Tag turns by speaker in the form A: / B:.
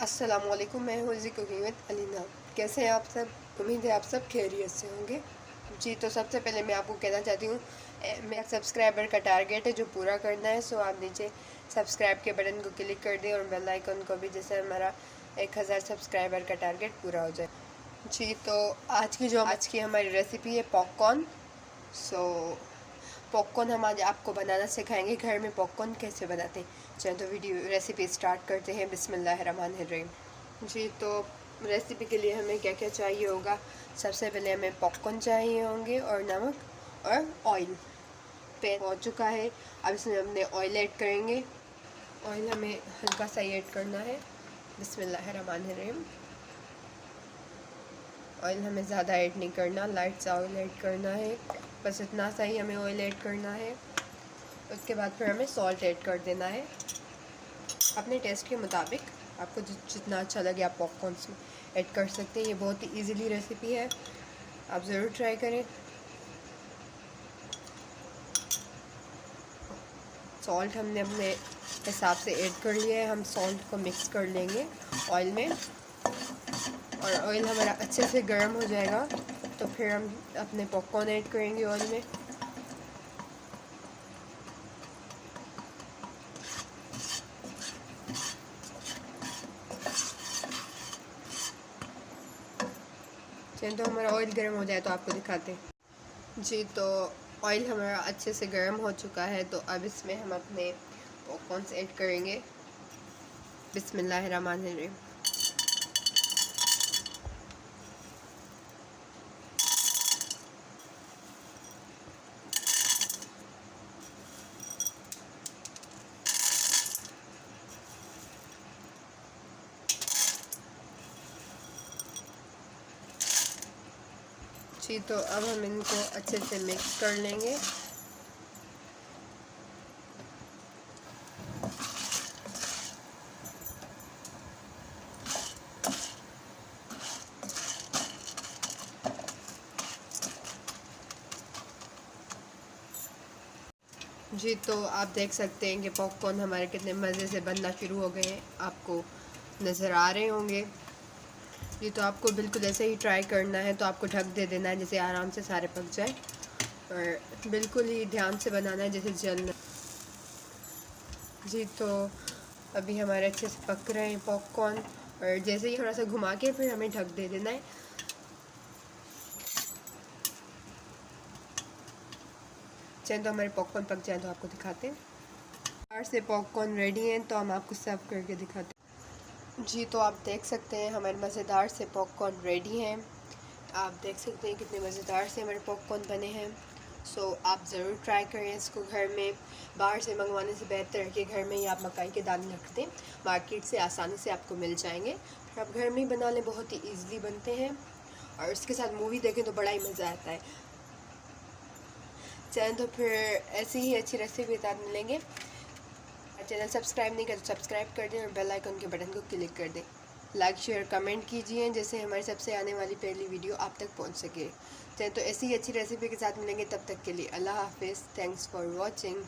A: अस्सलामुअलैकुम, मैं हूँ जी कुकिंग विद अलीना। कैसे हैं आप सब? उम्मीद है आप सब खैरियत से होंगे। जी, तो सबसे पहले मैं आपको कहना चाहती हूँ मेरा सब्सक्राइबर का टारगेट है जो पूरा करना है। सो आप नीचे सब्सक्राइब के बटन को क्लिक कर दें और बेल आइकन को भी, जैसे हमारा 1000 सब्सक्राइबर का टारगेट पूरा हो जाए। जी, तो आज की हमारी रेसिपी है पॉपकॉर्न। सो पॉपकॉर्न हम आज आपको बनाना सिखाएंगे, घर में पॉपकॉर्न कैसे बनाते हैं। चलो तो वीडियो रेसिपी स्टार्ट करते हैं। बिस्मिल्लाहिर्रहमानिर्रहीम। जी, तो रेसिपी के लिए हमें क्या क्या चाहिए होगा। सबसे पहले हमें पॉपकॉर्न चाहिए होंगे और नमक और ऑयल। पैन हो चुका है, अब इसमें हमने ऑयल ऐड करेंगे। ऑयल हमें हल्का सा ही ऐड करना है। बिस्मिल्लाहिर्रहमानिर्रहीम। ऑयल हमें ज़्यादा ऐड नहीं करना, लाइट सा ऑयल ऐड करना है, बस इतना सा ही हमें ऑयल ऐड करना है। उसके बाद फिर हमें सॉल्ट ऐड कर देना है अपने टेस्ट के मुताबिक। आपको जितना अच्छा लगे आप पॉपकॉर्न्स में ऐड कर सकते हैं। ये बहुत ही इजीली रेसिपी है, आप ज़रूर ट्राई करें। सॉल्ट हमने अपने हिसाब से ऐड कर लिया है। हम सॉल्ट को मिक्स कर लेंगे ऑयल में, और ऑयल हमारा अच्छे से गर्म हो जाएगा तो फिर हम अपने पॉपकॉर्न ऐड करेंगे ऑयल में। चलिए, तो हमारा ऑयल गर्म हो जाए तो आपको दिखाते हैं। जी, तो ऑयल हमारा अच्छे से गर्म हो चुका है, तो अब इसमें हम अपने पॉपकॉर्न्स ऐड करेंगे। बिस्मिल्लाहिर्रहमानिर्रहीम। जी, तो अब हम इनको अच्छे से मिक्स कर लेंगे। जी, तो आप देख सकते हैं कि पॉपकॉर्न हमारे कितने मज़े से बनना शुरू हो गए हैं, आपको नज़र आ रहे होंगे। जी, तो आपको बिल्कुल ऐसे ही ट्राई करना है। तो आपको ढक दे देना है जैसे आराम से सारे पक जाए, और बिल्कुल ही ध्यान से बनाना है जैसे जलना। जी, तो अभी हमारे अच्छे से पक रहे हैं पॉपकॉर्न, और जैसे ही थोड़ा सा घुमा के फिर हमें ढक दे देना है। चलिए, तो हमारे पॉपकॉर्न पक जाए तो आपको दिखाते हैं। बाहर से पॉपकॉर्न रेडी हैं, तो हम आपको सर्व करके दिखाते हैं। जी, तो आप देख सकते हैं हमारे मज़ेदार से पॉपकॉर्न रेडी हैं। आप देख सकते हैं कितने मज़ेदार से हमारे पॉपकॉर्न बने हैं। सो आप ज़रूर ट्राई करें इसको घर में। बाहर से मंगवाने से बेहतर है कि घर में ही आप मकाई के दाने रख दें, मार्केट से आसानी से आपको मिल जाएंगे। फिर आप घर में ही बना लें, बहुत ही ईज़िली बनते हैं, और इसके साथ मूवी देखें तो बड़ा ही मज़ा आता है। चलें, तो फिर ऐसी ही अच्छी रेसिपी के साथ मिलेंगे। चैनल सब्सक्राइब नहीं करें तो सब्सक्राइब कर दें और बेल आइकन के बटन को क्लिक कर दें। लाइक शेयर कमेंट कीजिए जैसे हमारी सबसे आने वाली पहली वीडियो आप तक पहुंच सके। तो ऐसी ही अच्छी रेसिपी के साथ मिलेंगे, तब तक के लिए अल्लाह हाफिज़। Thanks for watching.